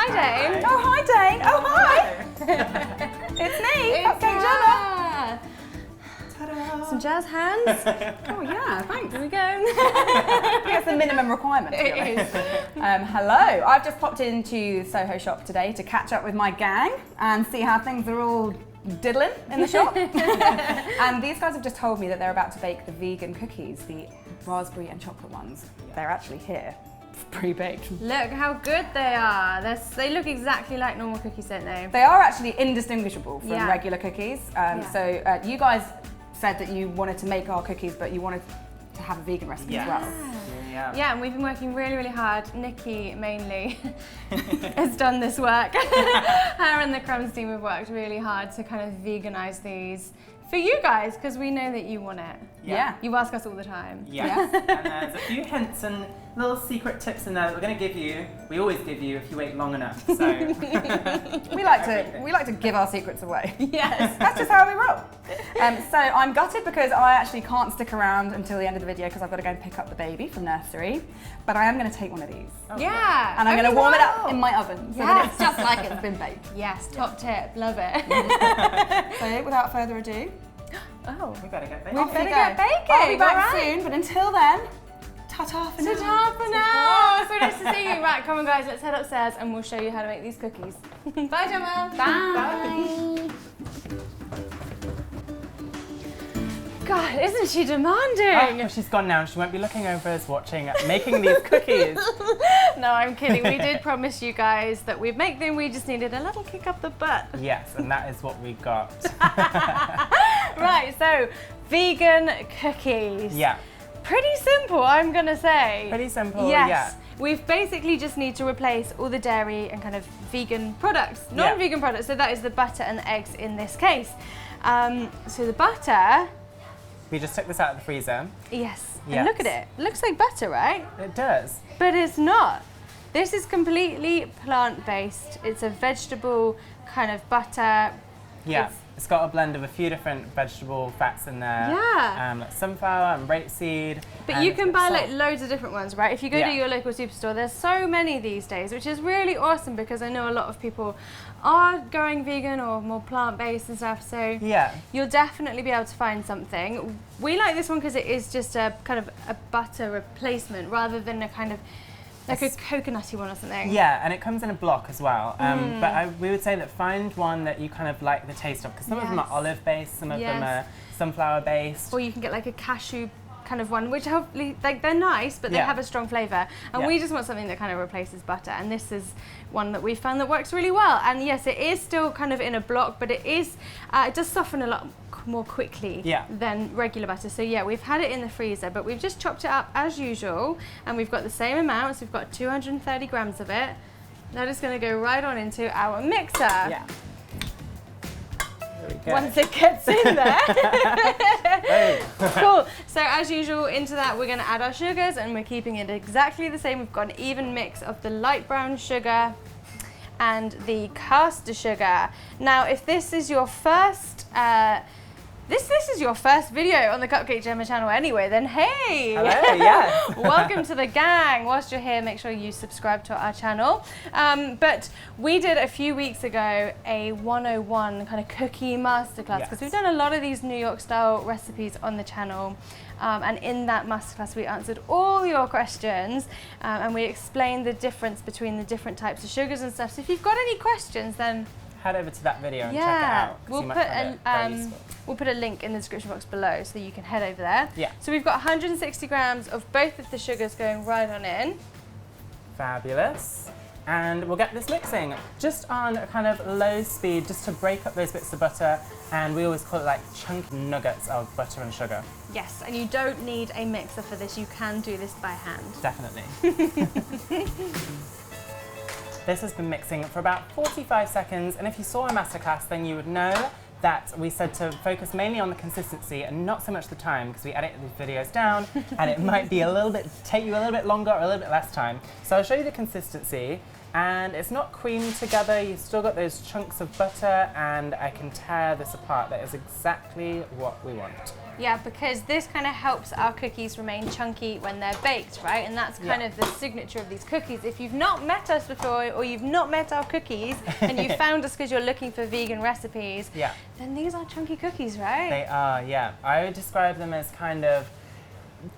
Hi, Dane. Oh, hi, Dane. Oh, hi. It's me, Cupcake Jemma. Ta-da. Some jazz hands. Oh, yeah, thanks. Here we go. I think that's the minimum requirement, to be honest. Hello, I've just popped into Soho shop today to catch up with my gang and see how things are all diddling in the shop. And these guys have just told me that they're about to bake the vegan cookies, the raspberry and chocolate ones. They're actually here, pre-baked. Look how good they are. They look exactly like normal cookies, don't they? They are actually indistinguishable from Yeah. regular cookies. So you guys said that you wanted to make our cookies, but you wanted to have a vegan recipe as well. Yeah, and we've been working really, really hard. Nikki mainly has done this work. Her and the Crumbs team have worked really hard to kind of veganize these for you guys, because we know that you want it. Yeah. You ask us all the time. Yeah. And there's a few hints and little secret tips in there that we're going to give you. We always give you if you wait long enough. So We like to give our secrets away. Yes. That's just how we roll. So I'm gutted because I actually can't stick around until the end of the video because I've got to go and pick up the baby from nursery. But I am going to take one of these. Yeah. And I'm going to warm it up in my oven so that Yes. it's just like it's been baked. Yes, top tip. Love it. So without further ado, Oh. we better get We baking. better get baking. I'll be back all right. soon, but until then, ta-ta for now. Ta-ta for now. So nice to see you. Right, come on guys, let's head upstairs and we'll show you how to make these cookies. Bye, Gemma. Bye. God, isn't she demanding? Oh, she's gone now. She won't be looking over us watching, making these cookies. No, I'm kidding. We did promise you guys that we'd make them. We just needed a little kick up the butt. Yes, and that is what we got. Right, so vegan cookies. Yeah. Pretty simple, I'm gonna say. Pretty simple, Yes. yeah. We've basically just need to replace all the dairy and kind of vegan products, non-vegan products. So that is the butter and the eggs in this case. So the butter. We just took this out of the freezer. Yes. Yes. And look at it. It looks like butter, right? It does. But it's not. This is completely plant-based. It's a vegetable kind of butter. Yeah. It's got a blend of a few different vegetable fats in there. Yeah. Like sunflower and rapeseed. But and you can buy like salt. loads of different ones, right? If you go to your local superstore, there's so many these days, which is really awesome because I know a lot of people are going vegan or more plant-based and stuff. So Yeah. you'll definitely be able to find something. We like this one because it is just a kind of a butter replacement rather than a kind of like a coconutty one or something. Yeah, and it comes in a block as well. But we would say that find one that you kind of like the taste of, because some of them are olive-based, some of them are sunflower-based. Or you can get like a cashew kind of one, which hopefully, like, they're nice, but they have a strong flavour. And we just want something that kind of replaces butter. And this is one that we found that works really well. And yes, it is still kind of in a block, but it is, it does soften a lot more quickly than regular butter. So yeah, we've had it in the freezer, but we've just chopped it up as usual. And we've got the same amount, so we've got 230 grams of it. Now just gonna go right on into our mixer. Yeah. Once it gets in there. Hey. Cool. So as usual, into that we're going to add our sugars, and we're keeping it exactly the same. We've got an even mix of the light brown sugar and the caster sugar. Now, if this is your first this is your first video on the Cupcake Jemma channel anyway, then hey! Hello, yes. Welcome to the gang. Whilst you're here, make sure you subscribe to our channel. But we did a few weeks ago a 101 kind of cookie masterclass, because we've done a lot of these New York style recipes on the channel. And in that masterclass, we answered all your questions and we explained the difference between the different types of sugars and stuff. So if you've got any questions, then head over to that video and check it out. We'll put a link in the description box below so you can head over there. Yeah. So we've got 160 grams of both of the sugars going right on in. Fabulous. And we'll get this mixing just on a kind of low speed, just to break up those bits of butter. And we always call it like chunky nuggets of butter and sugar. Yes, and you don't need a mixer for this. You can do this by hand. Definitely. This has been mixing for about 45 seconds, and if you saw our masterclass, then you would know that we said to focus mainly on the consistency and not so much the time, because we edit these videos down and it might be take you a little bit longer or a little bit less time. So I'll show you the consistency. And it's not creamed together, you've still got those chunks of butter, and I can tear this apart. That is exactly what we want. Yeah, because this kind of helps our cookies remain chunky when they're baked, right? And that's kind of the signature of these cookies. If you've not met us before, or you've not met our cookies, and you found us because you're looking for vegan recipes, then these are chunky cookies, right? They are, yeah. I would describe them as kind of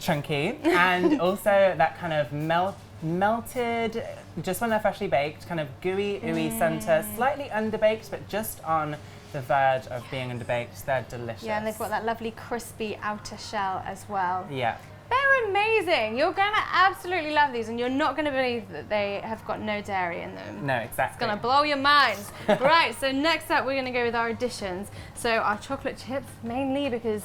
chunky, and also that kind of melted, just when they're freshly baked, kind of gooey, ooey center, slightly underbaked, but just on the verge of being underbaked. They're delicious. Yeah, and they've got that lovely crispy outer shell as well. Yeah. They're amazing. You're going to absolutely love these, and you're not going to believe that they have got no dairy in them. No, exactly. It's going to blow your minds. Right, so next up we're going to go with our additions. So our chocolate chips, mainly because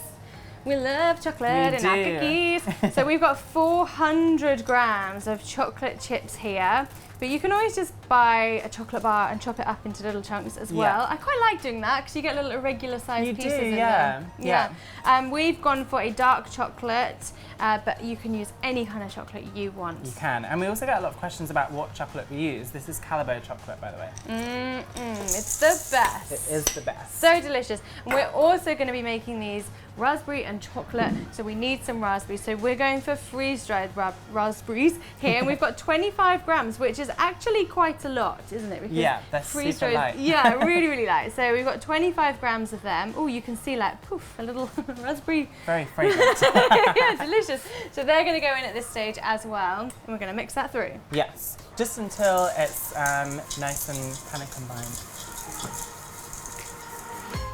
we love chocolate in our cookies. So we've got 400 grams of chocolate chips here. But you can always just buy a chocolate bar and chop it up into little chunks as well. I quite like doing that because you get little irregular sized pieces in them. We've gone for a dark chocolate, but you can use any kind of chocolate you want. You can. And we also get a lot of questions about what chocolate we use. This is Calabo chocolate, by the way. It's the best. It is the best. So delicious. And we're also going to be making these raspberry and chocolate, so we need some raspberries. So we're going for freeze-dried raspberries here, and we've got 25 grams, which is actually quite a lot, isn't it? Because that's super light. Yeah, really, really light. So we've got 25 grams of them. Oh, you can see like, poof, a little raspberry. Very fragrant. Yeah, delicious. So they're going to go in at this stage as well, and we're going to mix that through. Yes, just until it's nice and kind of combined.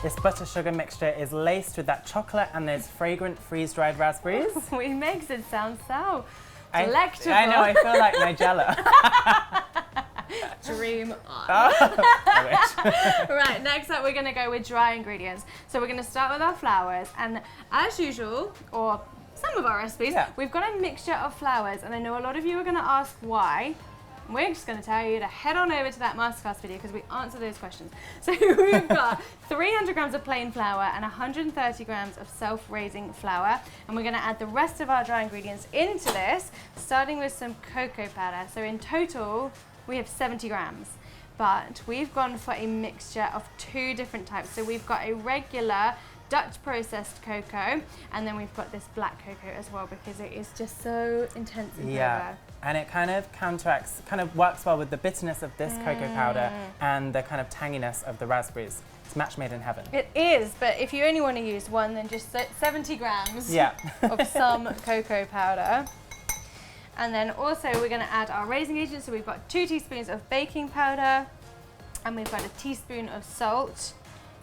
This butter sugar mixture is laced with that chocolate and those fragrant freeze-dried raspberries. It makes it sound so delectable. I know, I feel like Nigella. Dream on. I wish. Right, next up we're going to go with dry ingredients. So we're going to start with our flours, and as usual, or some of our recipes, we've got a mixture of flours, and I know a lot of you are going to ask why. We're just going to tell you to head on over to that masterclass video because we answer those questions. So we've got 300 grams of plain flour and 130 grams of self-raising flour, and we're going to add the rest of our dry ingredients into this, starting with some cocoa powder. So in total we have 70 grams, but we've gone for a mixture of 2 different types. So we've got a regular Dutch processed cocoa, and then we've got this black cocoa as well because it is just so intense in flavor. And it kind of works well with the bitterness of this cocoa powder and the kind of tanginess of the raspberries. It's match made in heaven. It is, but if you only want to use one, then just 70 grams of some cocoa powder. And then also we're going to add our raising agent. So we've got 2 teaspoons of baking powder, and we've got a teaspoon of salt,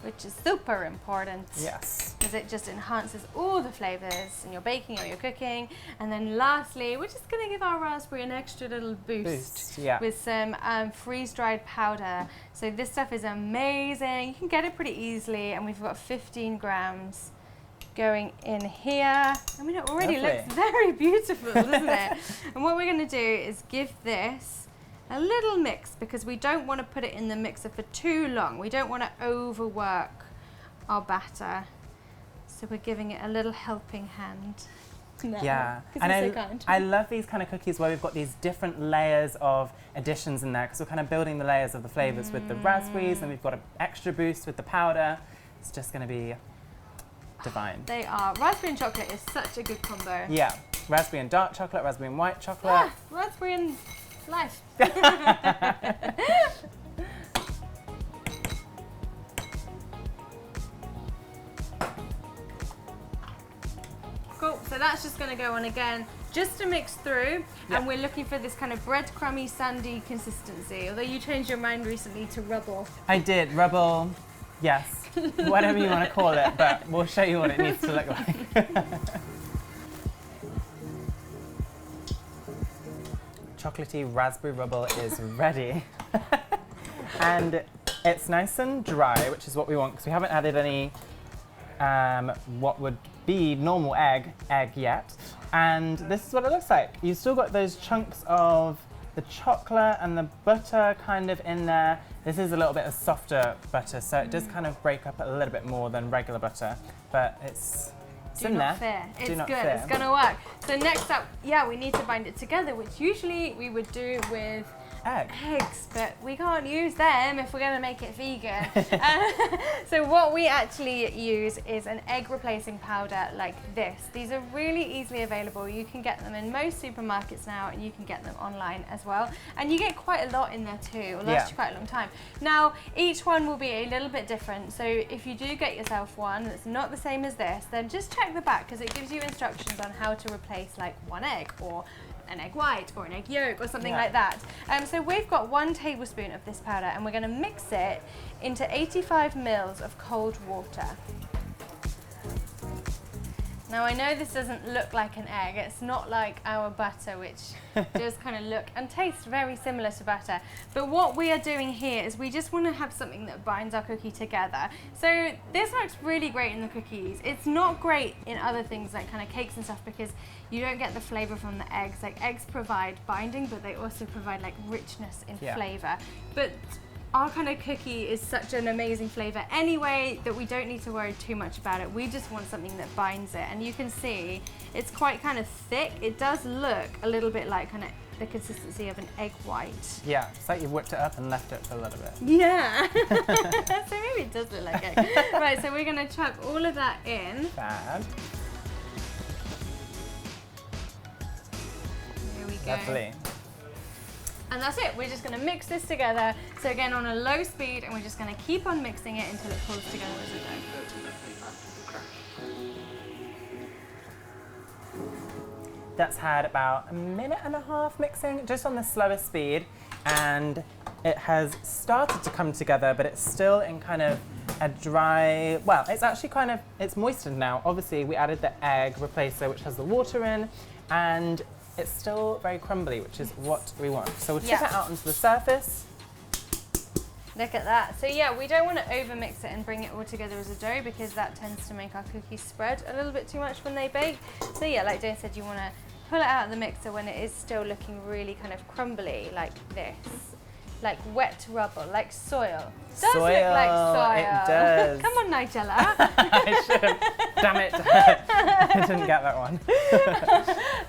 which is super important. Yes. Because it just enhances all the flavors in your baking or your cooking. And then lastly, we're just going to give our raspberry an extra little boost with some freeze-dried powder. So this stuff is amazing. You can get it pretty easily, and we've got 15 grams going in here. I mean, it already looks very beautiful, doesn't it? And what we're going to do is give this a little mix, because we don't want to put it in the mixer for too long. We don't want to overwork our batter. So we're giving it a little helping hand. Yeah, and I love these kind of cookies where we've got these different layers of additions in there, because we're kind of building the layers of the flavors with the raspberries, and we've got an extra boost with the powder. It's just going to be divine. They are. Raspberry and chocolate is such a good combo. Yeah, raspberry and dark chocolate, raspberry and white chocolate. Raspberry and life. Cool, so that's just going to go on again just to mix through, and we're looking for this kind of breadcrumby, sandy consistency, although you changed your mind recently to rubble. I did, rubble, yes, whatever you want to call it, but we'll show you what it needs to look like. Chocolatey raspberry rubble is ready. And it's nice and dry, which is what we want, because we haven't added any what would be normal egg yet. And this is what it looks like. You've still got those chunks of the chocolate and the butter kind of in there. This is a little bit of softer butter, so it does kind of break up a little bit more than regular butter, but it's in there. It's good. It's going to work. So next up, we need to bind it together, which usually we would do with eggs, but we can't use them if we're going to make it vegan. So what we actually use is an egg replacing powder like this. These are really easily available. You can get them in most supermarkets now, and you can get them online as well. And you get quite a lot in there too. It'll last you quite a long time. Now, each one will be a little bit different. So if you do get yourself one that's not the same as this, then just check the back, because it gives you instructions on how to replace like one egg or an egg white or an egg yolk or something like that. So we've got 1 tablespoon of this powder, and we're going to mix it into 85 mils of cold water. Now I know this doesn't look like an egg, it's not like our butter, which does kind of look and taste very similar to butter. But what we are doing here is we just want to have something that binds our cookie together. So this works really great in the cookies. It's not great in other things like kind of cakes and stuff, because you don't get the flavor from the eggs. Like eggs provide binding, but they also provide like richness in flavor. But our kind of cookie is such an amazing flavor anyway that we don't need to worry too much about it. We just want something that binds it. And you can see it's quite kind of thick. It does look a little bit like kind of the consistency of an egg white. Yeah, it's like you've whipped it up and left it for a little bit. Yeah. So maybe it does look like egg. Right, so we're going to chuck all of that in. Fab. Here we go. Lovely. And that's it, we're just going to mix this together. So again, on a low speed, and we're just going to keep on mixing it until it pulls together as a dough. That's had about 1.5 minutes mixing, just on the slowest speed. And it has started to come together, but it's still in kind of a dry, well, it's actually kind of, it's moistened now. Obviously, we added the egg replacer, which has the water in, and it's still very crumbly, which is what we want. So we'll tip it out onto the surface. Look at that. So yeah, we don't want to over mix it and bring it all together as a dough, because that tends to make our cookies spread a little bit too much when they bake. So yeah, like Dane said, you want to pull it out of the mixer when it is still looking really kind of crumbly like this. Like wet rubble, like soil. Does look like soil. It does. Come on, Nigella. I should have. Damn it. I didn't get that one.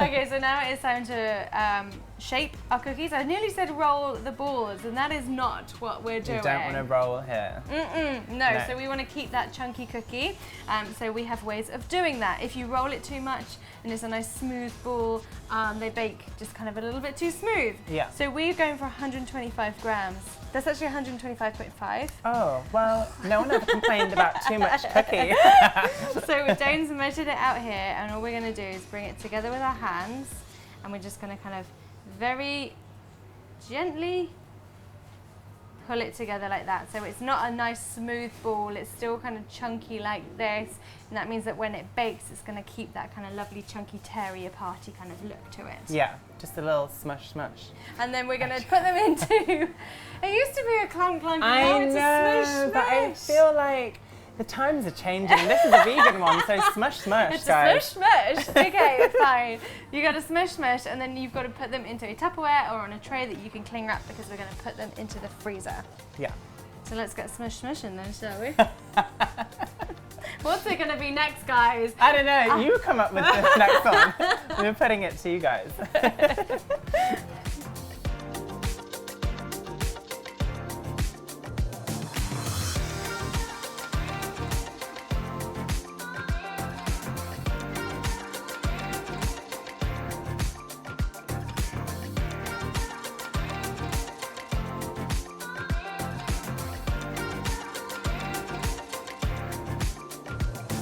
Okay, so now it's time to shape our cookies. I nearly said roll the balls, and that is not what we're doing. You don't want to roll here. No, so we want to keep that chunky cookie. So we have ways of doing that. If you roll it too much and it's a nice smooth ball, they bake just kind of a little bit too smooth. Yeah. So we're going for 125 grams. That's actually 125.5. Oh, well, no one ever complained about too much cookie. So Dane's measured it out here, and all we're going to do is bring it together with our hands, and we're just going to kind of very gently pull it together like that. So it's not a nice smooth ball, it's still kind of chunky like this, and that means that when it bakes, it's going to keep that kind of lovely chunky terrier party kind of look to it. Yeah, just a little smush smush. And then we're going to put them into, it used to be a clunk clunk, and now it's a smush smush. But I feel like the times are changing. This is a vegan one, so smush smush, it's guys. a smush smush. Okay, fine. You got to smush smush, and then you've got to put them into a Tupperware or on a tray that you can cling wrap, because we're going to put them into the freezer. Yeah. So let's get smush smushing then, shall we? What's it going to be next, guys? I don't know. You come up with the next one. We're putting it to you guys.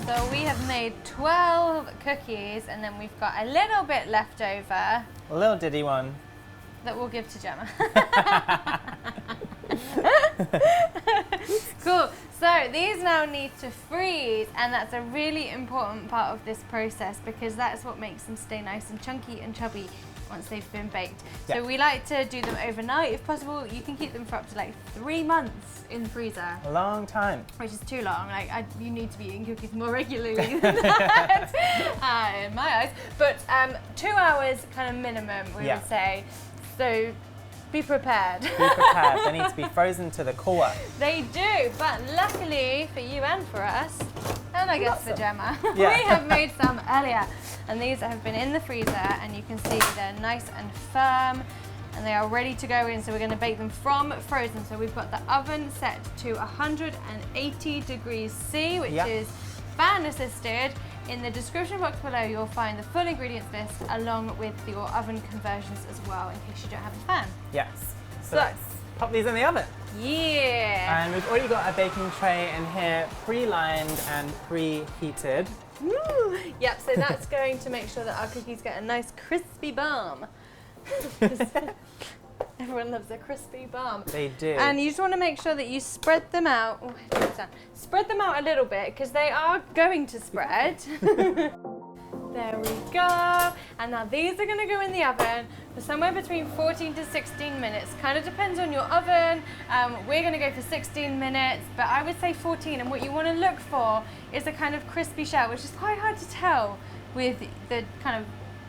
So we have made 12 cookies, and then we've got a little bit left over A little diddy one. that we'll give to Gemma. Cool. So these now need to freeze, and that's a really important part of this process, because that's what makes them stay nice and chunky and chubby once they've been baked. Yeah. So we like to do them overnight if possible. You can keep them for up to like 3 months in the freezer. A long time. Which is too long. Like you need to be eating cookies more regularly than that, in my eyes. But 2 hours kind of minimum, we would say. So be prepared. Be prepared. They need to be frozen to the core. They do, but luckily for you and for us, and I guess for Gemma, Yeah. we have made some earlier. And these have been in the freezer, and you can see they're nice and firm. and they are ready to go in. So we're going to bake them from frozen. So we've got the oven set to 180 degrees C, which is fan assisted. In the description box below, you'll find the full ingredients list along with your oven conversions as well, in case you don't have a fan. Yes. So let's pop these in the oven. Yeah. And we've already got a baking tray in here, pre-lined and preheated. Woo. Yep, so that's going to make sure that our cookies get a nice crispy bum. Everyone loves a crispy bum. They do. And you just want to make sure that you spread them out. Oh, spread them out a little bit because they are going to spread. There we go. And now these are going to go in the oven for somewhere between 14 to 16 minutes. Kind of depends on your oven. We're going to go for 16 minutes, but I would say 14. And what you want to look for is a kind of crispy shell, which is quite hard to tell with the kind of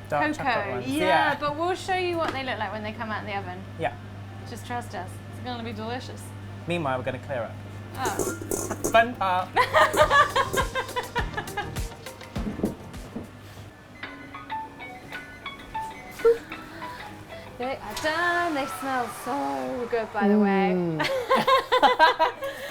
dark cocoa. Yeah, but we'll show you what they look like when they come out in the oven. Yeah. Just trust us. It's going to be delicious. Meanwhile, we're going to clear up. Oh. Fun part. They are done. They smell so good, by the way.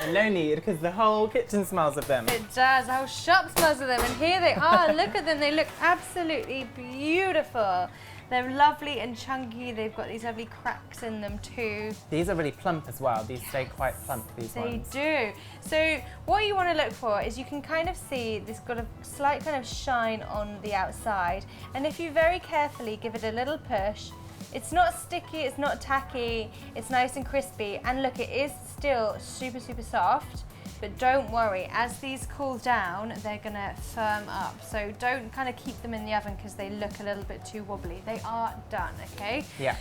And no need, because the whole kitchen smells of them. It does. The whole shop smells of them. And here they are. Look at them. They look absolutely beautiful. They're lovely and chunky. They've got these lovely cracks in them too. These are really plump as well. These stay quite plump, these ones. They do. So what you want to look for is you can kind of see this got a slight kind of shine on the outside. And if you very carefully give it a little push, it's not sticky, it's not tacky, it's nice and crispy. And look, it is still super, super soft. But don't worry, as these cool down, they're gonna firm up. So don't kind of keep them in the oven because they look a little bit too wobbly. They are done, okay? Yeah.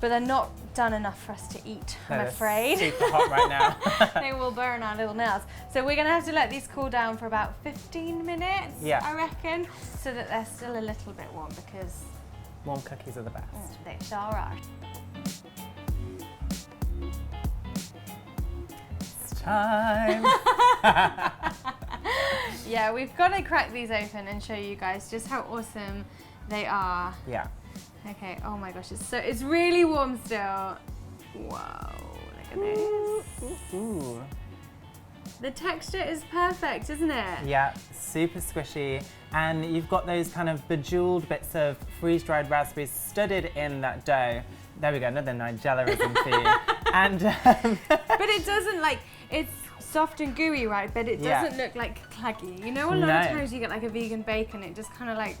But they're not done enough for us to eat, I'm afraid. Super hot right now. They will burn our little nails. So we're gonna have to let these cool down for about 15 minutes, I reckon, so that they're still a little bit warm because warm cookies are the best. They sure are. Time. Yeah, we've got to crack these open and show you guys just how awesome they are. Yeah. Okay, oh my gosh, it's really warm still. Whoa, look at this. Ooh. The texture is perfect, isn't it? Yeah, super squishy. And you've got those kind of bejeweled bits of freeze-dried raspberries studded in that dough. There we go, another Nigellaism for you. And but it doesn't it's soft and gooey, right? But it doesn't look like claggy. You know, a lot of times you get like a vegan bacon, it just kind of like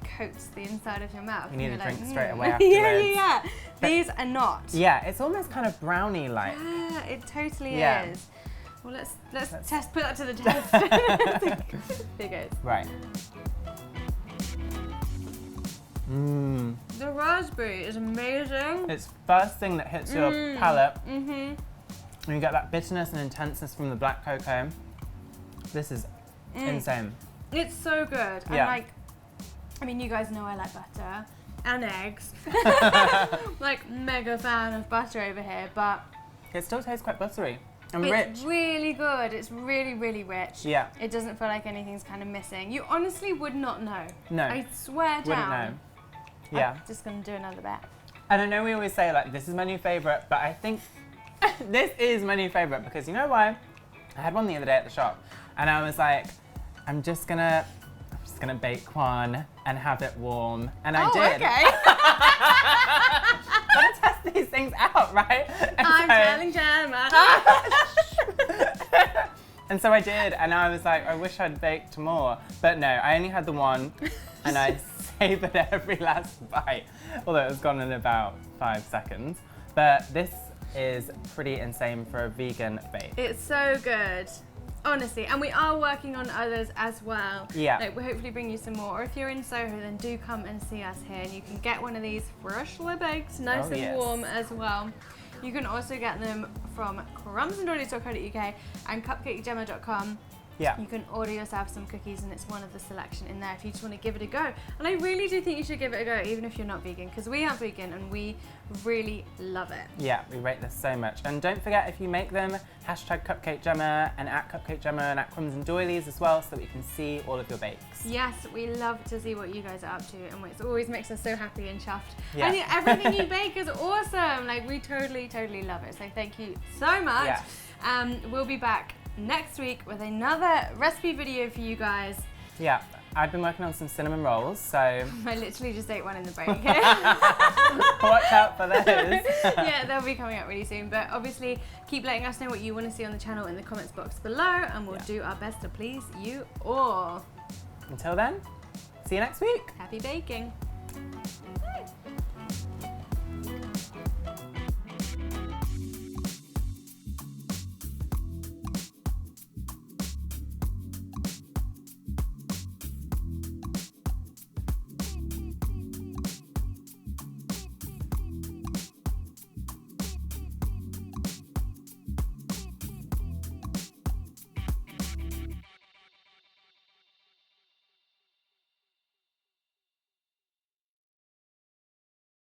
coats the inside of your mouth. You need a drink straight away afterwards. afterwards. Yeah. These are not. Yeah, it's almost kind of brownie-like. Yeah, it totally is. Well, let's put that to the test. Here goes. Right. Mmm. The raspberry is amazing. It's first thing that hits your palate. Mm-hmm. And you get that bitterness and intenseness from the black cocoa. This is insane. It's so good. Yeah. And you guys know I like butter and eggs. Mega fan of butter over here, but it still tastes quite buttery. And it's really good. It's really, really rich. Yeah. It doesn't feel like anything's kind of missing. You honestly would not know. No. I swear down. Wouldn't know. Yeah. I'm just going to do another bit. And I know we always say this is my new favourite, but I think this is my new favourite because you know why? I had one the other day at the shop and I was like, I'm just gonna bake one and have it warm. And I did. Okay. Gotta test these things out, right? I'm telling Jemma. And so I did, and I was like, I wish I'd baked more. But no, I only had the one, and I savoured every last bite, although it was gone in about 5 seconds. But this is pretty insane for a vegan bake. It's so good. Honestly, and we are working on others as well. Yeah. We'll hopefully bring you some more. Or if you're in Soho, then do come and see us here. And you can get one of these freshly baked, nice and warm as well. You can also get them from crumbsdoilies.co.uk and CupcakeJemma.com. Yeah. You can order yourself some cookies and it's one of the selection in there if you just want to give it a go. And I really do think you should give it a go, even if you're not vegan, because we aren't vegan and we really love it. Yeah, we rate this so much. And don't forget, if you make them, hashtag CupcakeJemma and at CupcakeJemma and at Crumbs Doilies as well, so that we can see all of your bakes. Yes, we love to see what you guys are up to, and it always makes us so happy and chuffed. Yeah. And everything you bake is awesome. Like, we totally love it. So thank you so much. Yeah. We'll be back next week with another recipe video for you guys. Yeah, I've been working on some cinnamon rolls, so I literally just ate one in the break. watch out for those. Yeah, they'll be coming out really soon, but obviously keep letting us know what you want to see on the channel in the comments box below, and we'll do our best to please you all. Until then, see you next week. Happy baking.